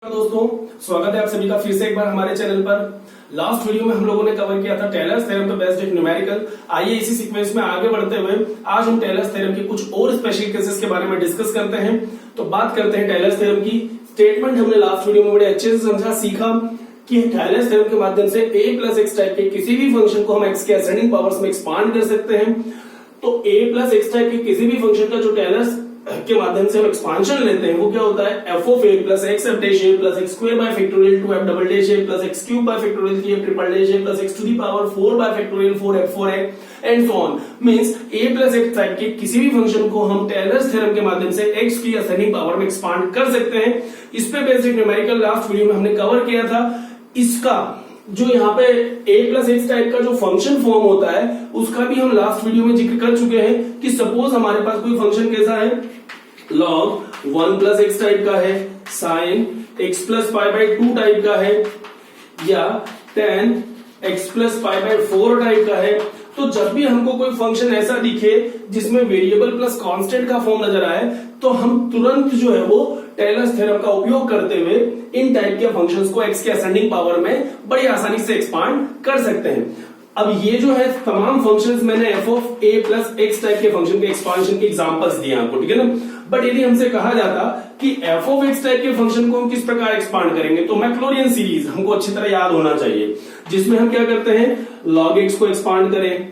दोस्तों, स्वागत है आप सभी का फिर से एक बार हमारे चैनल पर। लास्ट वीडियो में हम लोगों ने कवर किया था टेलर्स थ्योरम पे बेस्ड एक न्यूमेरिकल। आइए इसी सीक्वेंस में आगे बढ़ते हुए आज हम टेलर्स थ्योरम के कुछ और स्पेशल केसेस के बारे में डिस्कस करते हैं। तो बात करते हैं टेलर्स थ्योरम की। स्टेटमेंट हमने लास्ट वीडियो में बड़े अच्छे से समझा सीखा कि टेलर्स थ्योरम के माध्यम से a प्लस एक्स टाइप के किसी भी फंक्शन को हम x के असेंडिंग पावर्स में एक्सपांड कर सकते हैं। तो a प्लस एक्स टाइप के किसी भी फंक्शन का जो टेलर्स के माध्यम से हम एक्सपांशन लेते हैं वो क्या होता है, f of a plus x f dash a plus x square by factorial 2f double dash a plus x cube by factorial 3f triple dash a plus x to the power 4 by factorial 4f 4a and so on. Means a plus x type के किसी भी function को हम tailors theorem के माध्यम से x की ascending power में एक्सपांड कर सकते हैं। इस पे बेसिक न्यूमेरिकल लास्ट वीडियो में हमने कवर किया था। इसका जो यहाँ पे a प्लस एक्स टाइप का जो फंक्शन फॉर्म होता है उसका भी हम लास्ट वीडियो में जिक्र कर चुके हैं कि सपोज हमारे पास कोई फंक्शन कैसा है, log 1 प्लस एक्स टाइप का है, sin x plus pi by 2 type का है, या tan x plus pi by 4 type का है। तो जब भी हमको कोई फंक्शन ऐसा दिखे जिसमें वेरिएबल प्लस कांस्टेंट का फॉर्म नजर आए तो हम तुरंत जो है वो टेलर्स थ्योरम का उपयोग करते हुए इन टाइप के फंक्शंस को x के असेंडिंग पावर में बड़ी आसानी से एक्सपांड कर सकते हैं। अब ये जो है तमाम फंक्शंस मैंने f of a plus x type के फंक्शन के एक्सपांशन के एग्जांपल्स दिए आपको, ठीक है ना। बट यदि हमसे कहा जाता कि f ऑफ एक्स टाइप के फंक्शन को हम किस प्रकार एक्सपांड करेंगे, तो मैक्लोरियन सीरीज हमको अच्छी तरह याद होना चाहिए, जिसमें हम क्या करते हैं, log x को एक्सपांड करें,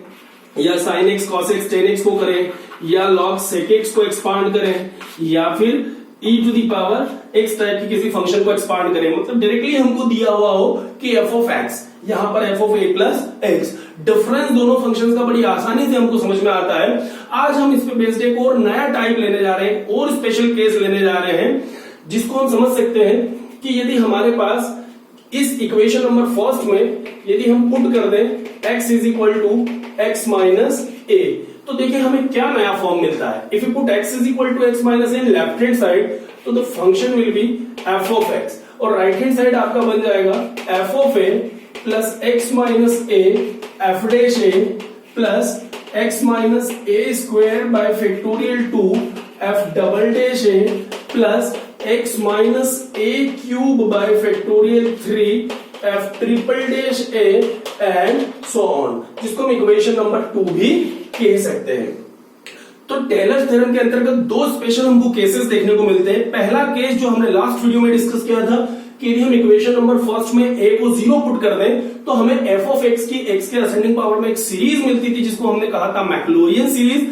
या sin x cos x tan x को करें, या log sec x को एक्सपांड करें, या फिर e to the power x type की किसी फंक्शन को एक्सपांड करें। मतलब डायरेक्टली हमको दिया हुआ हो कि f ऑफ x, यहाँ पर f of a plus x, difference दोनों फंक्शंस का बड़ी आसानी से हमको समझ में आता है। आज हम इस पे बेस्ड एक और नया टाइप लेने जा रहे हैं और स्पेशल केस लेने जा रहे हैं, जिसको हम समझ सकते हैं कि यदि हमारे पास इस इक्वेशन नंबर फर्स्ट में यदि हम पुट कर दें x is equal to x minus a, तो देखिए हमें क्या नया फॉर्म मिलता है। If you put x is equal to x minus a in left hand side, तो the function will be f of x, और राइट हैंड साइड आपका बन जाएगा f of a plus x minus a f dash a plus x minus a square by factorial 2 f double dash a plus x minus A cube by factorial 3 F triple dash A and so on, जिसको हम equation number 2 भी कह सकते हैं। तो tailors theorem के अंतर्गत दो स्पेशल हमको केसेस देखने को मिलते हैं। पहला केस जो हमने लास्ट वीडियो में डिस्कस किया था कि यदि हम इक्वेशन नंबर फर्स्ट में a को 0 पुट कर दें तो हमें f ऑफ x की x के असेंडिंग पावर में एक सीरीज मिलती थी, जिसको हमने कहा था मैक्लोरियन सीरीज।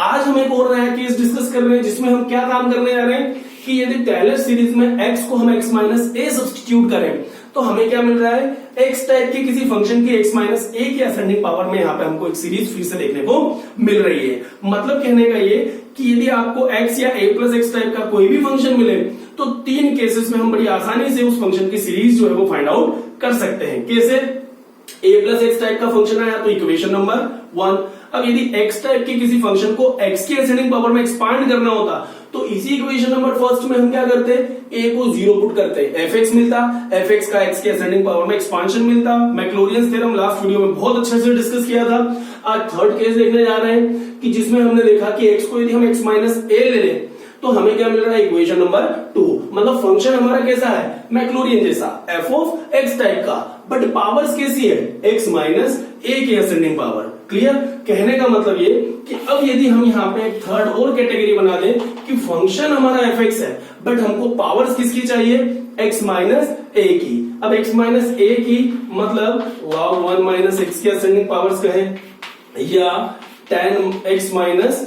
आज हम एक और नया केस डिस्कस कर रहे हैं जिसमें हम क्या काम करने जा रहे हैं कि यदि टेलर्स सीरीज में x को हम x माइनस a सब्स्टिट्यूट करें तो हमें क्या मिल रहा है, x टाइप के किसी फंक्शन की x माइनस a की असेंडिंग पावर में यहाँ पे हमको एक सीरीज फिर से देखने को मिल रही है। मतलब कहने का ये कि यदि आपको x या a प्लस एक्स टाइप का कोई भी फंक्शन मिले तो तीन केसेस में हम बड़ी आसानी से उस फंक्शन की सीरीज जो है वो फाइंड आउट कर सकते हैं। कैसे, a प्लस एक्स टाइप का फंक्शन आया तो इक्वेशन नंबर 1। अब यदि x टाइप के किसी फंक्शन को x की असेंडिंग पावर में एक्सपांड करना होता तो इसी इक्वेशन नंबर फर्स्ट में हम क्या करते, a को 0 पुट करते, fx मिलता, fx का x की असेंडिंग पावर में एक्सपांशन मिलता। मैक्लोरियन थ्योरम लास्ट वीडियो में बहुत अच्छे से डिस्कस किया था। आज थर्ड केस देखने जा रहे हैं कि जिसमें हमने देखा कि x को यदि हम x माइनस a ले लें तो हमें क्या मिल रहा है, इक्वेशन नंबर 2। मतलब फंक्शन हमारा कैसा है, मैक्लोरियन जैसा, f ऑफ x टाइप का, बट पावर्स कैसी है, x माइनस a की असेंडिंग पावर। क्लियर, कहने का मतलब ये कि अब यदि हम यहाँ पे एक थर्ड और कैटेगरी बना दें कि फंक्शन हमारा fx है बट हमको पावर्स किसकी चाहिए, x माइनस a की। अब x माइनस a की मतलब log 1 माइनस x की असेंडिंग पावर्स कहें, या tan x minus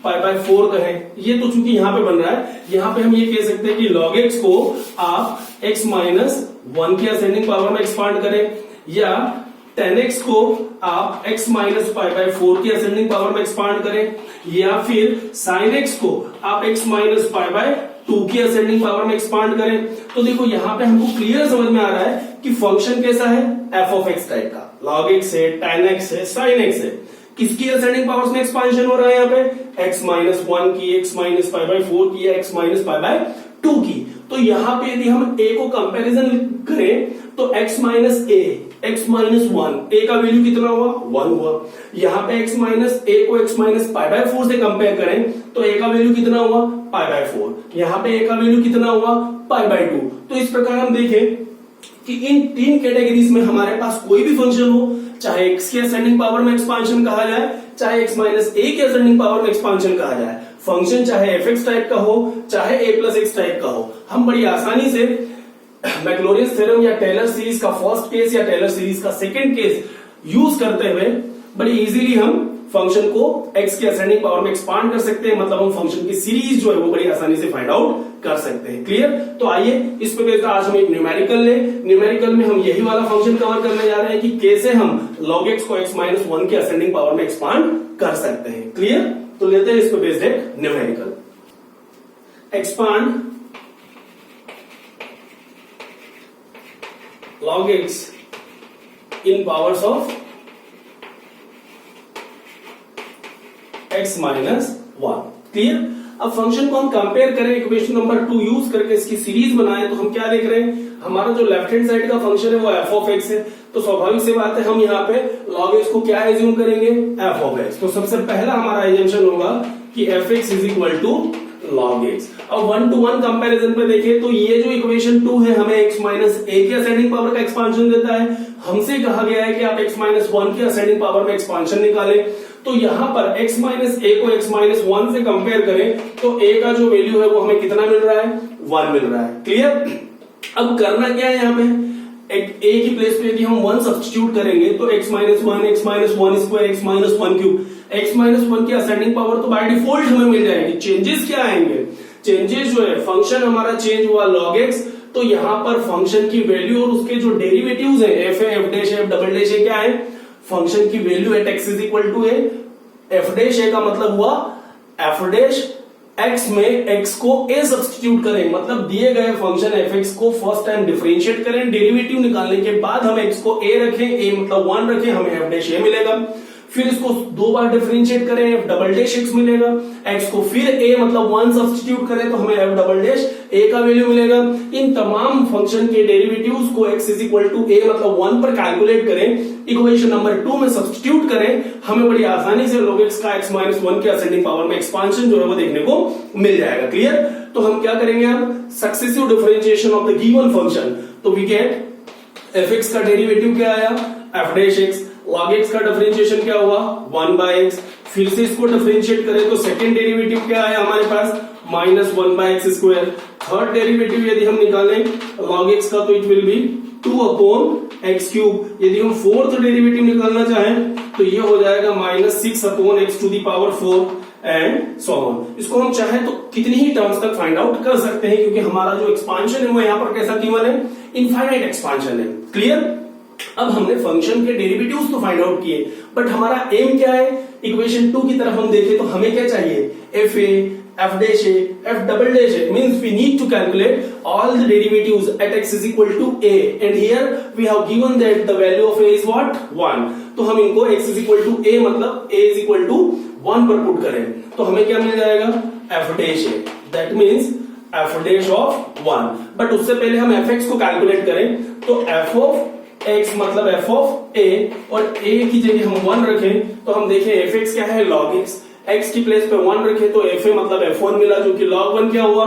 pi by 4 कहें। ये तो चूंकि यहाँ पे बन रहा है, यहाँ पे हम ये कह सकते हैं कि log x को आप x माइनस 1 की असेंडिंग पावर में एक्सपांड करें, या tan x को आप x माइनस पाई बाय 4 की असेंडिंग पावर में एक्सपांड करें, या फिर sin x को आप x माइनस पाई बाय 2 की असेंडिंग पावर में एक्सपांड करें। तो देखो यहाँ पे हमको क्लियर समझ में आ रहा है कि फंक्शन कैसा है, f ऑफ x टाइप का, log x है, tan x है, sin x है। किसकी असेंडिंग पावर्स में एक्सपांशन हो रहा है यहाँ पे, x माइनस 1 की, x माइनस पाई बाय 4 की, या x माइनस पाई बाय 2 की। तो यहाँ पे यदि हम a को कंपैरिजन करें तो x minus a x minus one, a का वैल्यू कितना हुआ 1 हुआ। यहाँ पे x माइनस ए को x माइनस पाई बाय 4 से कंपेयर करें तो a का वैल्यू कितना हुआ पाई बाय 4, यहाँ पे a का वैल्यू कितना हुआ पाई बाय 2। तो इस प्रकार हम देखें कि इन तीन कैटेगरीज में हमारे पास कोई भी फंक्शन हो, चाहे x के असेंडिंग पावर में एक्सपांशन कहा जाए, चाहे x माइनस ए के असेंडिंग पावर में एक्सपांशन कहा जाए, फंक्शन चाहे fx टाइप का हो चाहे a प्लस एक्स टाइप का हो, हम बड़ी आसानी से मैक्लोरियंस थ्योरम या टेलर सीरीज का फर्स्ट केस या टेलर सीरीज का सेकंड केस यूज करते हुए बड़ी इजीली हम फंक्शन को x के असेंडिंग पावर में एक्सपांड कर सकते हैं। मतलब हम फंक्शन की सीरीज जो है वो बड़ी आसानी से फाइंड आउट कर सकते हैं। क्लियर? तो आइए इस पे बेस्ड आज हम एक न्यूमेरिकल ले। न्यूमेरिकल में हम यही वाला फंक्शन कवर करने जा रहे हैं कि कैसे हम log x को x माइनस वन के असेंडिंग पावर में एक्सपांड कर सकते हैं। क्लियर? तो लेते हैं इस पे बेस्ड एक numerical. Expand log x in powers of x minus one. Clear? अब फंक्शन को हम कंपेयर करें इक्वेशन नंबर 2 यूज करके इसकी सीरीज बनाएं तो हम क्या देख रहे हैं, हमारा जो लेफ्ट हैंड साइड का फंक्शन है वो f ऑफ x है। तो स्वाभाविक सी बात है हम यहाँ पे log x को क्या एज्यूम करेंगे, f ऑफ x। तो सबसे पहला हमारा एजम्पशन होगा कि fx is equal to log x। अब 1 to 1 कंपैरिजन पे देखें तो ये जो इक्वेशन 2 है हमें x माइनस ए के असेंडिंग पावर का एक्सपांशन देता है। हमसे कहा गया है कि आप x माइनस वन के असेंडिंग पावर में एक्सपांशन निकालें। तो यहाँ पर x माइनस ए को x माइनस वन से कंपेयर करें तो a का जो वैल्यू है वो हमें कितना मिल रहा है, 1 मिल रहा है। क्लियर? अब करना क्या है, यहाँ पे एक a की प्लेस पे यदि हम 1 सब्स्टिट्यूट करेंगे तो x minus one square x minus one cube, x minus one की असेंडिंग पावर तो बाय डिफॉल्ट हमें मिल जाएगी। चेंजेस क्या आएंगे, चेंजेस जो है फंक्शन हमारा चेंज हुआ log x, तो यहाँ पर फंक्शन की वैल्यू और उसके जो डेरिवेटिव्स है f है, f डैश है, f डबल डैश है, क्या है, फंक्शन की value at x is equal to a। f dash a का मतलब हुआ f डैश x में x को a सब्स्टिट्यूट करें, मतलब दिए गए फंक्शन fx को फर्स्ट टाइम डिफरेंशिएट करें, डेरिवेटिव निकालने के बाद हम x को a रखें, a मतलब 1 रखें, हमें f डैश a मिलेगा। फिर इसको दो बार डिफरेंशिएट करें, f डबल डैश x मिलेगा, x को फिर a मतलब 1 सब्स्टिट्यूट करें तो हमें f डबल डैश a का वैल्यू मिलेगा। इन तमाम फंक्शन के डेरिवेटिव्स को x is equal to a मतलब 1 पर कैलकुलेट करें, इक्वेशन नंबर 2 में सब्स्टिट्यूट करें, हमें बड़ी आसानी से log x का x माइनस वन के असेंडिंग पावर में एक्सपांशन जो है वो देखने को मिल जाएगा। क्लियर? तो हम क्या करेंगे अब, successive differentiation of the given function. तो वी गेट fx का डेरिवेटिव क्या आया, f dash x, log x का डिफरेंशिएशन क्या हुआ 1 बाय x। फिर से इसको डिफरेंशिएट करें तो सेकंड डेरिवेटिव क्या है हमारे पास, minus 1 by x square. Third derivative यदि हम निकालें log x का तो it will be 2 upon x cube. यदि हम फोर्थ डेरिवेटिव निकालना चाहें तो ये हो जाएगा minus 6 upon x to the power 4 and so on. इसको हम चाहें तो कितनी ही टर्म्स तक फाइंड आउट कर सकते हैं, क्योंकि हमारा जो एक्सपांशन है वो यहाँ पर कैसा गिवन है, इनफाइनाइट एक्सपांशन है। क्लियर? अब हमने फंक्शन के डेरिवेटिव्स तो फाइंड आउट किए, बट हमारा एम क्या है, इक्वेशन 2 की तरफ हम देखें तो हमें क्या चाहिए, F A, f dash a, f double dash a, means we need to calculate all the derivatives at x is equal to a, and here we have given that the value of a is what, 1। तो हम इनको x is equal to a मतलब a is equal to 1 पर put करें तो हमें क्या मिल जाएगा, f dash a, that means f dash of 1। But उससे पहले हम fx को कैलकुलेट करें तो f of x मतलब f of a, और a की जगह हम 1 रखें तो हम देखें fx क्या है, log x, x की प्लेस पे 1 रखे तो fa मतलब f1 मिला, जो कि log 1 क्या हुआ,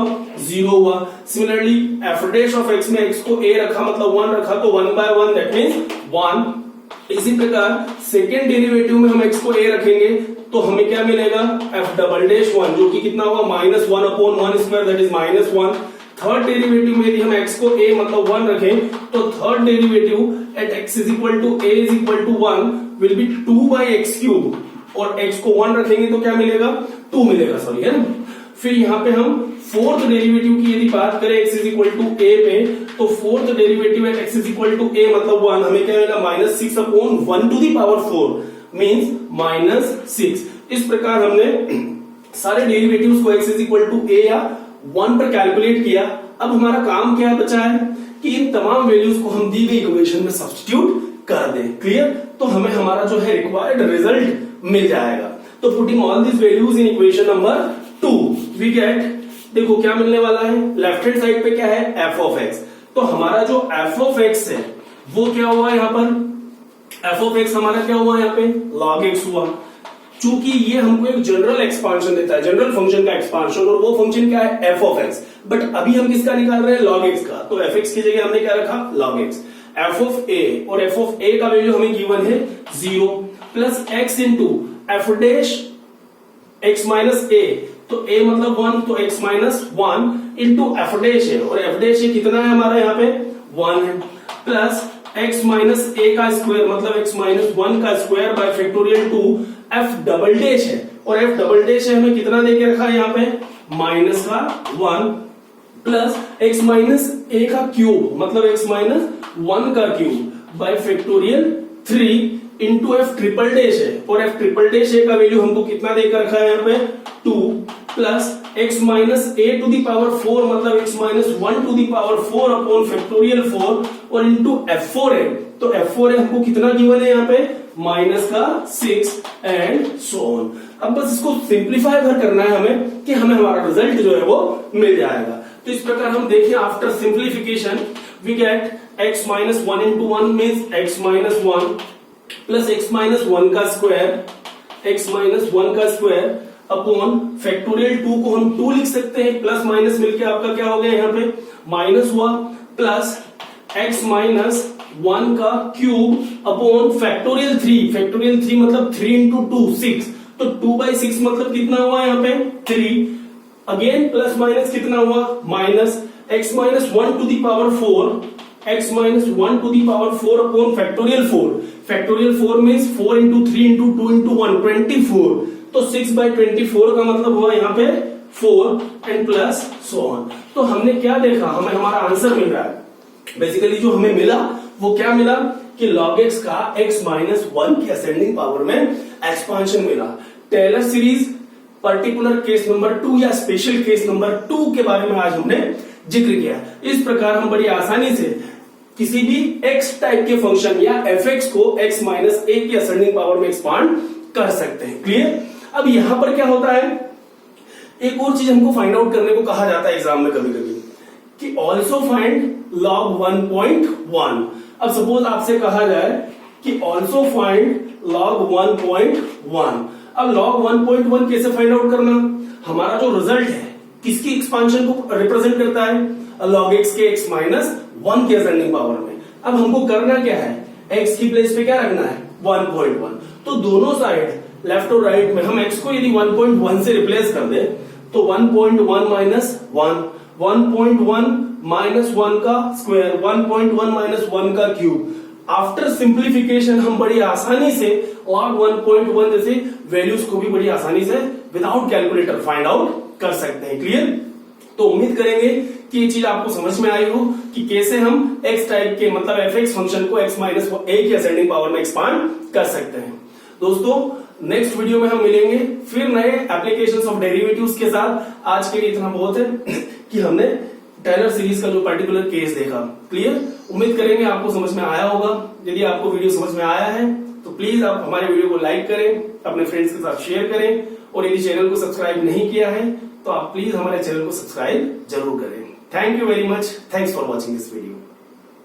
0 हुआ। Similarly f dash of x में x को a रखा मतलब 1 रखा तो 1 बाय 1 दैट मींस 1। इसी प्रकार सेकेंड डेरिवेटिव में हम x को a रखेंगे तो हमें क्या मिलेगा, f डबल डैश 1, जो कि कितना हुआ, minus 1 upon 1 square that is minus 1। Third derivative में यदि हम x को a मतलब 1 रखें तो third derivative at x is equal to a is equal to 1 will be 2 by x cube, और x को 1 रखेंगे तो क्या मिलेगा, 2 मिलेगा, सॉरी है ना। फिर यहाँ पे हम फोर्थ डेरिवेटिव की यदि बात करें x is equal to a पे, तो फोर्थ डेरिवेटिव है x is equal to a मतलब 1, हमें क्या मिलेगा, minus 6 upon 1 to the power 4 means minus 6। इस प्रकार हमने सारे डेरिवेटिव्स को x is equal to a या 1 पर कैलकुलेट किया। अब हमारा काम क्या बचा है कि इन तमाम वैल्यूज को हम दी गई इक्वेशन में सब्स्टिट्यूट कर दें। क्लियर? तो हमें हमारा जो है रिक्वायर्ड रिजल्ट मिल जाएगा। तो putting all this values in equation number 2 we get, देखो क्या मिलने वाला है, लेफ्ट हैंड साइड पे क्या है, f ऑफ x। तो हमारा जो f ऑफ x है वो क्या हुआ यहाँ पर एफ ऑफ एक्स हमारा क्या हुआ यहाँ पे log x हुआ। चूंकि ये हमको एक जनरल एक्सपांशन देता है, जनरल फंक्शन का एक्सपांशन, और वो फंक्शन क्या है एफ ऑफ एक्स, बट अभी हम किसका निकाल रहे हैं log x का, तो एफ एक्स की जगह हमने क्या रखा log x। एफ ऑफ ए, और एफ ऑफ ए का वैल्यू हमें गिवन है 0 plus x into f dash x minus a, तो a मतलब 1 तो x minus 1 into f dash है, और एफ डैश कितना है हमारा यहाँ पे 1 है, प्लस x माइनस ए का स्क्वायर मतलब x माइनस 1 का square by factorial 2 f double dash है, और f डबल डैश है हमें कितना देके रखा है यहाँ पे माइनस का 1 प्लस x माइनस ए का क्यूब मतलब x माइनस 1 का cube by factorial 3 into F triple dash है, और एफ ट्रिपल डैश ए का वैल्यू हमको कितना देकर रखा है यहाँ पे 2 plus x minus a to the power 4 मतलब x minus 1 to the power 4 upon factorial 4 और इंटू f4 है, तो f4 है हमको कितना गिवन है यहाँ पे माइनस का 6 एंड सो ऑन। अब बस इसको सिंप्लीफाई भर करना है हमें कि हमें हमारा रिजल्ट जो है वो मिल जाएगा। तो इस प्रकार हम देखें after simplification we get x minus 1 into 1 means x minus 1 plus x minus 1 का स्क्वायर, x माइनस 1 का स्क्वायर अपॉन फैक्टोरियल 2 को हम 2 लिख सकते हैं, प्लस माइनस मिलके आपका क्या हो गया यहाँ पे माइनस हुआ, प्लस x माइनस 1 का क्यूब अपॉन फैक्टोरियल 3, फैक्टोरियल 3 मतलब 3 इंटू 2 6, तो 2/6 मतलब कितना हुआ यहाँ पे 3, अगेन प्लस माइनस कितना हुआ minus x minus 1 to the power 4, x minus 1 to the power 4 upon factorial 4, factorial 4 means 4 into 3 into 2 into 1 24, तो 6/24 का मतलब हुआ यहाँ पे 4 एंड प्लस सो ऑन। तो हमने क्या देखा, हमें हमारा आंसर मिल रहा है, बेसिकली जो हमें मिला वो क्या मिला कि log x का x माइनस 1 की असेंडिंग पावर में एक्सपांशन मिला। Taylor series particular case number 2 या स्पेशल केस नंबर 2 के बारे में आज हमने जिक्र किया। इस प्रकार हम बड़ी आसानी से किसी भी x टाइप के फंक्शन या fx को x माइनस ए की असेंडिंग पावर में एक्सपांड कर सकते हैं। क्लियर। अब यहां पर क्या होता है, एक और चीज हमको फाइंड आउट करने को कहा जाता है एग्जाम में कभी कभी कि ऑल्सो फाइंड log 1.1। अब सपोज आपसे कहा जाए कि ऑल्सो फाइंड log 1.1। अब log 1.1 कैसे फाइंड आउट करना, हमारा जो रिजल्ट है किसकी एक्सपांशन को रिप्रेजेंट करता है log x के x माइनस 1 की असेंडिंग पावर में। अब हमको करना क्या है, x की प्लेस पे क्या रखना है 1.1, तो दोनों साइड लेफ्ट और राइट में हम x को यदि 1.1 से रिप्लेस कर दे तो 1.1 माइनस 1, 1.1 माइनस 1 का स्क्वायर, 1.1 माइनस 1 का क्यूब। आफ्टर सिंप्लीफिकेशन हम बड़ी आसानी से log 1.1 जैसे वैल्यूज को भी बड़ी आसानी से विदाउट कैलकुलेटर फाइंड आउट कर सकते हैं। क्लियर। तो उम्मीद करेंगे कि ये चीज आपको समझ में आई हो कि कैसे हम x टाइप के मतलब fx फंक्शन को x माइनस ए की असेंडिंग पावर में एक्सपांड कर सकते हैं। दोस्तों नेक्स्ट वीडियो में हम मिलेंगे फिर नए एप्लीकेशंस ऑफ डेरिवेटिव्स के साथ। आज के लिए इतना बहुत है कि हमने टेलर सीरीज का जो पर्टिकुलर केस देखा। क्लियर। उम्मीद करेंगे आपको समझ में आया होगा। यदि आपको वीडियो समझ में आया है तो प्लीज आप हमारे वीडियो को लाइक करें, अपने फ्रेंड्स के साथ शेयर करें, और यदि चैनल को सब्सक्राइब नहीं किया है तो आप प्लीज हमारे चैनल को सब्सक्राइब जरूर करें। Thank you very much. Thanks for watching this video.